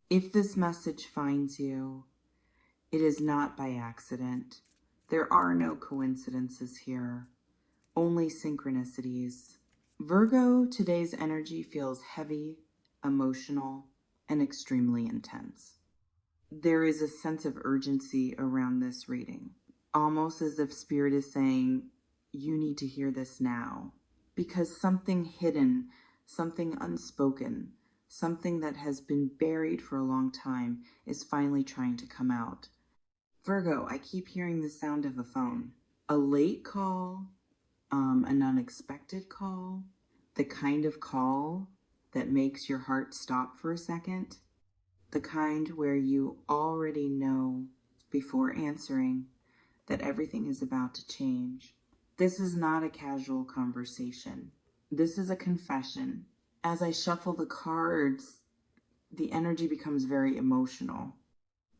If this message finds you, it is not by accident. There are no coincidences here, only synchronicities. Virgo, today's energy feels heavy, emotional, and extremely intense. There is a sense of urgency around this reading, almost as if Spirit is saying, you need to hear this now, because something hidden, something unspoken, something that has been buried for a long time is finally trying to come out. Virgo, I keep hearing the sound of a phone. A late call, an unexpected call, the kind of call that makes your heart stop for a second, the kind where you already know before answering that everything is about to change. This is not a casual conversation. This is a confession. As I shuffle the cards, the energy becomes very emotional.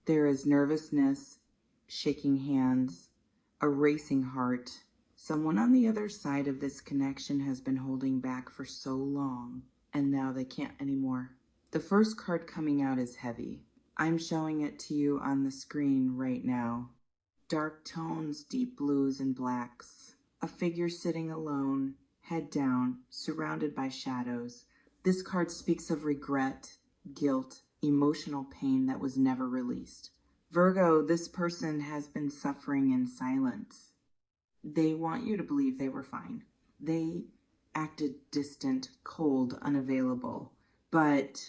There is nervousness, shaking hands, a racing heart. Someone on the other side of this connection has been holding back for so long, and now they can't anymore. The first card coming out is heavy. I'm showing it to you on the screen right now. Dark tones, deep blues and blacks. A figure sitting alone, head down, surrounded by shadows. This card speaks of regret, guilt, emotional pain that was never released. Virgo, this person has been suffering in silence. They want you to believe they were fine. They acted distant, cold, unavailable, but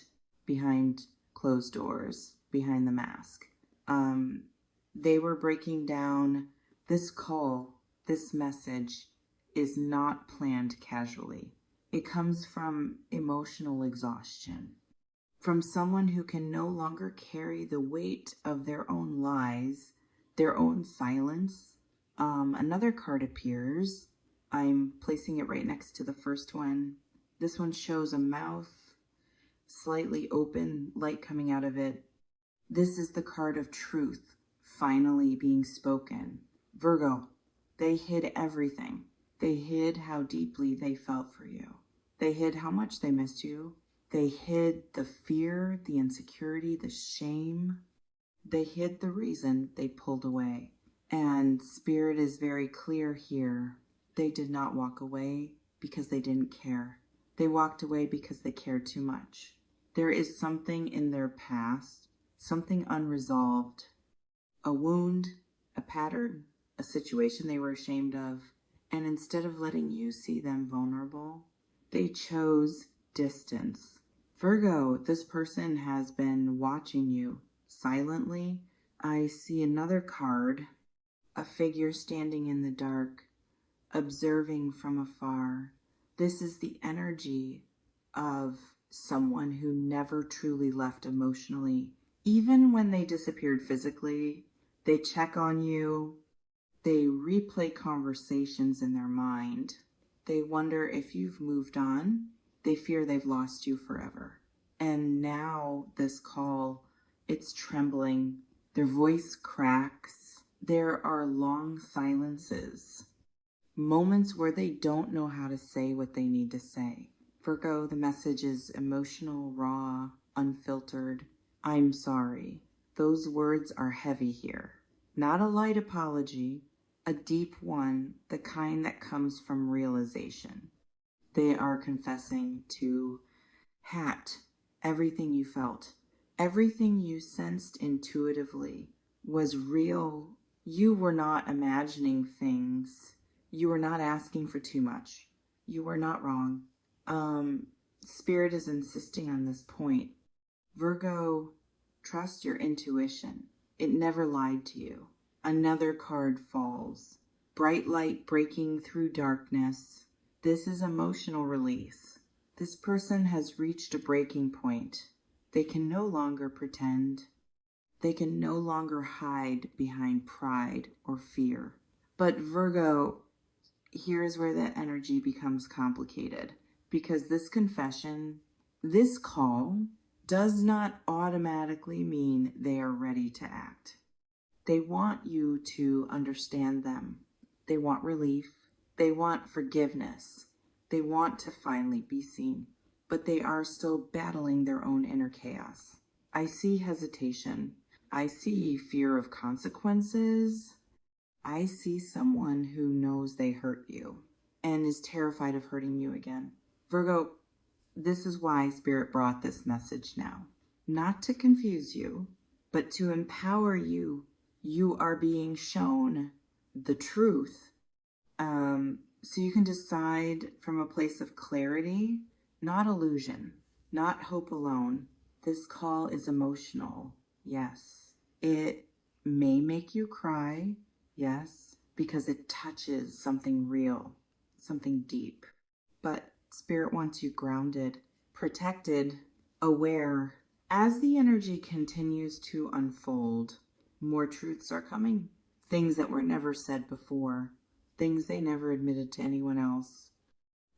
behind closed doors, behind the mask. They were breaking down. This call, this message is not planned casually. It comes from emotional exhaustion, from someone who can no longer carry the weight of their own lies, their own silence. Another card appears. I'm placing it right next to the first one. This one shows a mouth, slightly open, light coming out of it. This is the card of truth, finally being spoken. Virgo, they hid everything. They hid how deeply they felt for you. They hid how much they missed you. They hid the fear, the insecurity, the shame. They hid the reason they pulled away. And Spirit is very clear here. They did not walk away because they didn't care. They walked away because they cared too much. There is something in their past, something unresolved, a wound, a pattern, a situation they were ashamed of. And instead of letting you see them vulnerable, they chose distance. Virgo, this person has been watching you silently. I see another card, a figure standing in the dark, observing from afar. This is the energy of someone who never truly left emotionally. Even when they disappeared physically, they check on you. They replay conversations in their mind. They wonder if you've moved on. They fear they've lost you forever. And now this call, it's trembling. Their voice cracks. There are long silences. Moments where they don't know how to say what they need to say. Virgo, the message is emotional, raw, unfiltered. I'm sorry. Those words are heavy here. Not a light apology, a deep one, the kind that comes from realization. They are confessing to hat everything you felt, everything you sensed intuitively was real. You were not imagining things. You were not asking for too much. You were not wrong. Spirit is insisting on this point. Virgo, trust your intuition. It never lied to you. Another card falls. Bright light breaking through darkness. This is emotional release. This person has reached a breaking point. They can no longer pretend. They can no longer hide behind pride or fear. But Virgo, here's where that energy becomes complicated, because this confession, this call, does not automatically mean they are ready to act. They want you to understand them. They want relief. They want forgiveness. They want to finally be seen, but they are still battling their own inner chaos. I see hesitation. I see fear of consequences. I see someone who knows they hurt you and is terrified of hurting you again. Virgo, this is why Spirit brought this message now. Not to confuse you, but to empower you. You are being shown the truth. So you can decide from a place of clarity, not illusion, not hope alone. This call is emotional. Yes. It may make you cry. Yes. Because it touches something real, something deep. But Spirit wants you grounded, protected, aware. As the energy continues to unfold, more truths are coming. Things that were never said before. Things they never admitted to anyone else.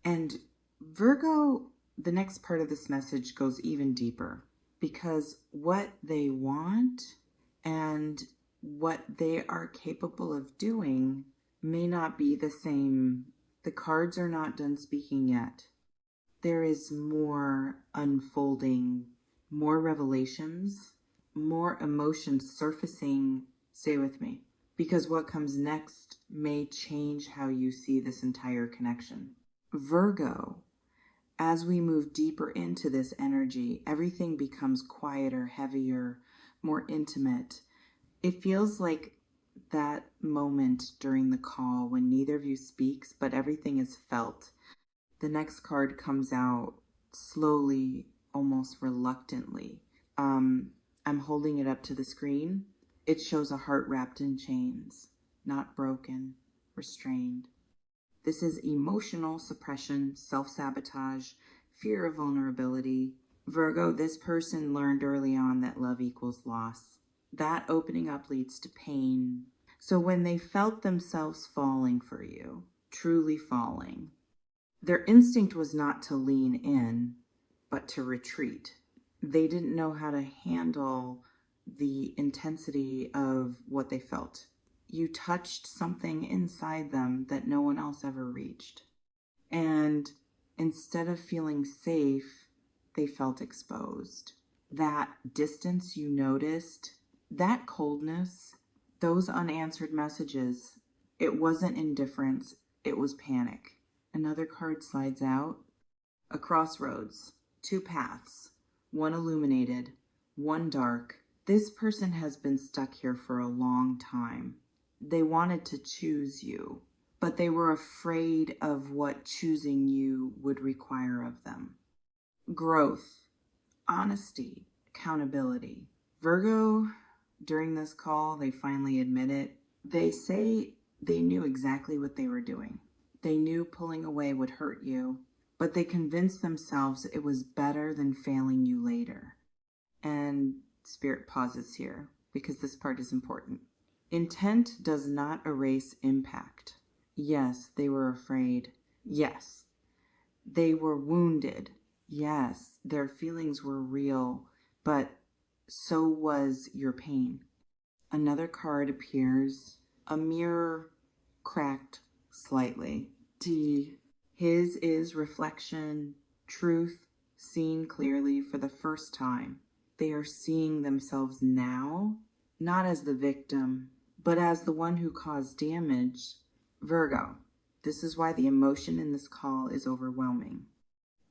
And Virgo, the next part of this message goes even deeper, because what they want and what they are capable of doing may not be the same. The cards are not done speaking yet. There is more unfolding, more revelations, more emotions surfacing. Stay with me, because what comes next may change how you see this entire connection. Virgo, as we move deeper into this energy, everything becomes quieter, heavier, more intimate. It feels like that moment during the call when neither of you speaks, but everything is felt. The next card comes out slowly, almost reluctantly. I'm holding it up to the screen. It shows a heart wrapped in chains, not broken, restrained. This is emotional suppression, self-sabotage, fear of vulnerability. Virgo, this person learned early on that love equals loss. That opening up leads to pain. So when they felt themselves falling for you, truly falling, their instinct was not to lean in, but to retreat. They didn't know how to handle the intensity of what they felt. You touched something inside them that no one else ever reached. And instead of feeling safe, they felt exposed. That distance you noticed, that coldness, those unanswered messages, it wasn't indifference, it was panic. Another card slides out. A crossroads, two paths, one illuminated, one dark. This person has been stuck here for a long time. They wanted to choose you, but they were afraid of what choosing you would require of them. Growth, honesty, accountability. Virgo, during this call, they finally admit it. They say they knew exactly what they were doing. They knew pulling away would hurt you, but they convinced themselves it was better than failing you later. And Spirit pauses here because this part is important. Intent does not erase impact. Yes, they were afraid. Yes, they were wounded. Yes, their feelings were real, but so was your pain. Another card appears, a mirror cracked slightly. His is reflection, truth, seen clearly for the first time. They are seeing themselves now, not as the victim, but as the one who caused damage. Virgo, this is why the emotion in this call is overwhelming.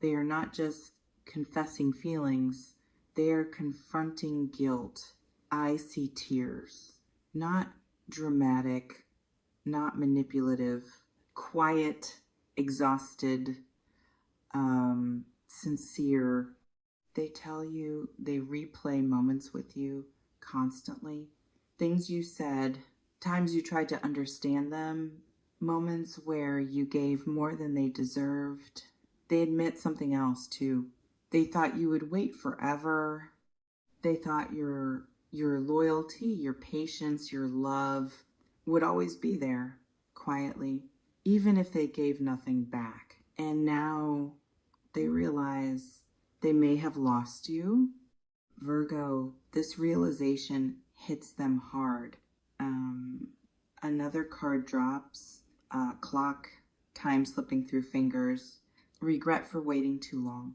They are not just confessing feelings, they are confronting guilt. I see tears, not dramatic, not manipulative, quiet, exhausted, sincere. They tell you, they replay moments with you constantly. Things you said, times you tried to understand them, moments where you gave more than they deserved. They admit something else too. They thought you would wait forever. They thought your loyalty, your patience, your love would always be there quietly, even if they gave nothing back. And now they realize they may have lost you. Virgo, this realization hits them hard. Another card drops, clock, time slipping through fingers, regret for waiting too long.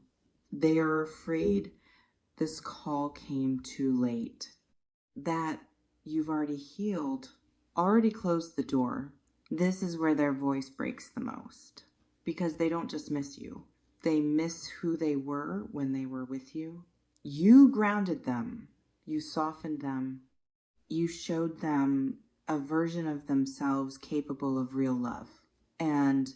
They are afraid this call came too late, that you've already healed, already closed the door. This is where their voice breaks the most, because they don't just miss you. They miss who they were when they were with you. You grounded them. You softened them. You showed them a version of themselves capable of real love. And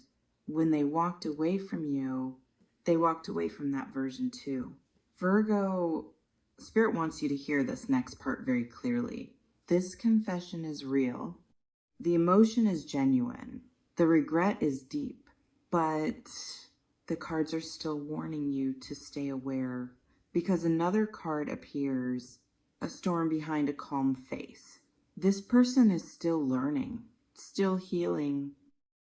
when they walked away from you, they walked away from that version too. Virgo, Spirit wants you to hear this next part very clearly. This confession is real. The emotion is genuine. The regret is deep. But the cards are still warning you to stay aware, because another card appears, a storm behind a calm face. This person is still learning, still healing,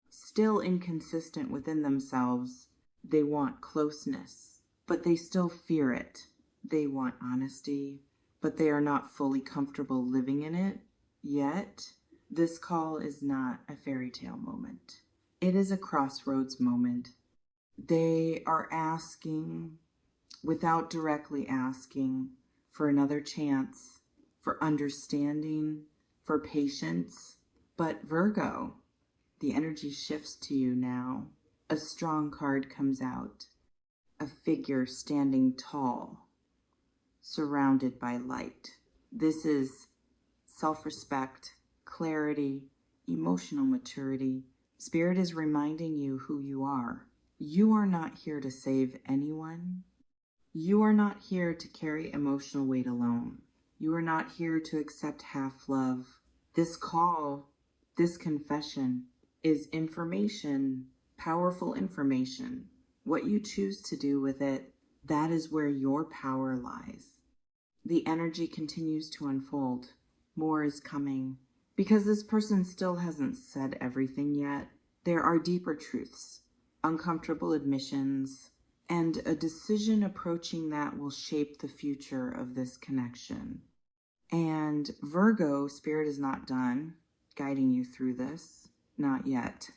still inconsistent within themselves. They want closeness, but they still fear it. They want honesty, but they are not fully comfortable living in it yet. This call is not a fairy tale moment. It is a crossroads moment. They are asking, without directly asking, for another chance, for understanding, for patience. But Virgo, the energy shifts to you now. A strong card comes out, a figure standing tall, surrounded by light. This is self-respect, clarity, emotional maturity. Spirit is reminding you who you are. You are not here to save anyone. You are not here to carry emotional weight alone. You are not here to accept half love. This call, this confession, is information, powerful information. What you choose to do with it, that is where your power lies. The energy continues to unfold. More is coming. Because this person still hasn't said everything yet, there are deeper truths, uncomfortable admissions, and a decision approaching that will shape the future of this connection. And Virgo, Spirit is not done guiding you through this. Not yet.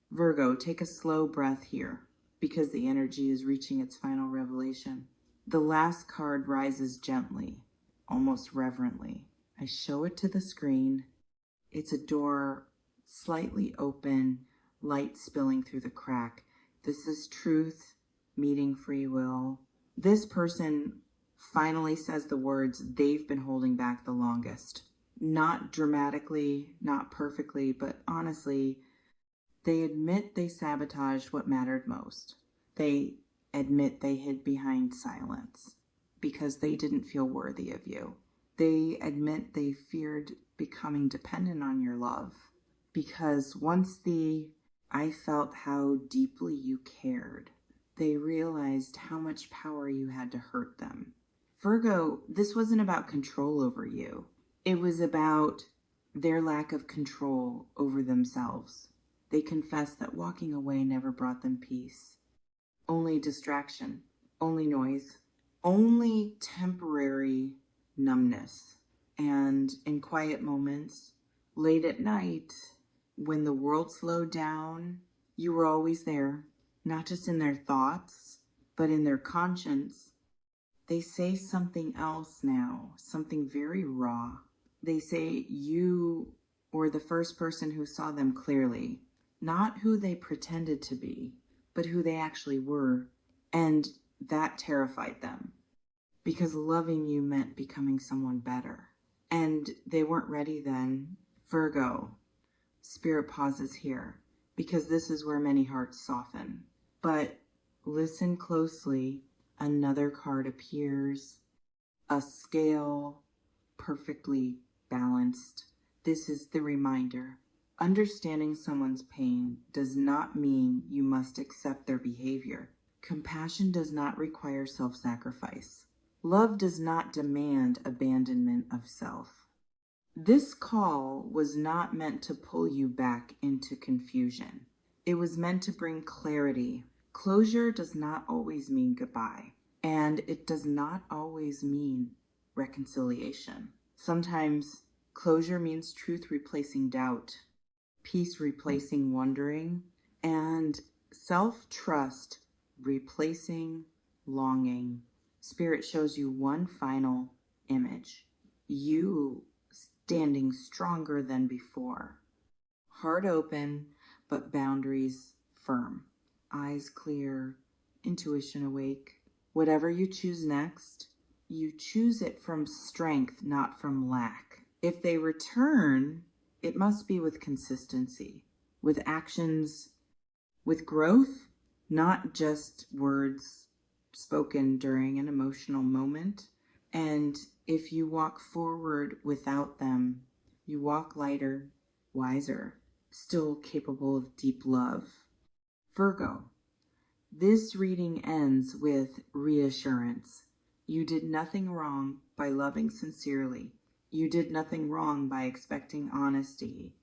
Virgo, take a slow breath here, because the energy is reaching its final revelation. The last card rises gently, almost reverently. I show it to the screen. It's a door slightly open, light spilling through the crack. This is truth meeting free will. This person finally says the words they've been holding back the longest. Not dramatically, not perfectly, but honestly, they admit they sabotaged what mattered most. They admit they hid behind silence because they didn't feel worthy of you. They admit they feared becoming dependent on your love, because once I felt how deeply you cared, they realized how much power you had to hurt them. Virgo, this wasn't about control over you. It was about their lack of control over themselves. They confessed that walking away never brought them peace. Only distraction, only noise, only temporary numbness. And in quiet moments, late at night, when the world slowed down, you were always there, not just in their thoughts, but in their conscience. They say something else now, something very raw. They say you were the first person who saw them clearly, not who they pretended to be, but who they actually were. And that terrified them, because loving you meant becoming someone better. And they weren't ready then. Virgo, Spirit pauses here, because this is where many hearts soften. But listen closely. Another card appears, a scale, perfectly balanced. This is the reminder. Understanding someone's pain does not mean you must accept their behavior. Compassion does not require self-sacrifice. Love does not demand abandonment of self. This call was not meant to pull you back into confusion. It was meant to bring clarity. Closure does not always mean goodbye, and it does not always mean reconciliation. Sometimes closure means truth replacing doubt, peace replacing wondering, and self-trust replacing longing. Spirit shows you one final image. You standing stronger than before. Heart open, but boundaries firm. Eyes clear, intuition awake. Whatever you choose next, you choose it from strength, not from lack. If they return, it must be with consistency, with actions, with growth, not just words spoken during an emotional moment. And if you walk forward without them, you walk lighter, wiser, still capable of deep love. Virgo, this reading ends with reassurance. You did nothing wrong by loving sincerely. You did nothing wrong by expecting honesty.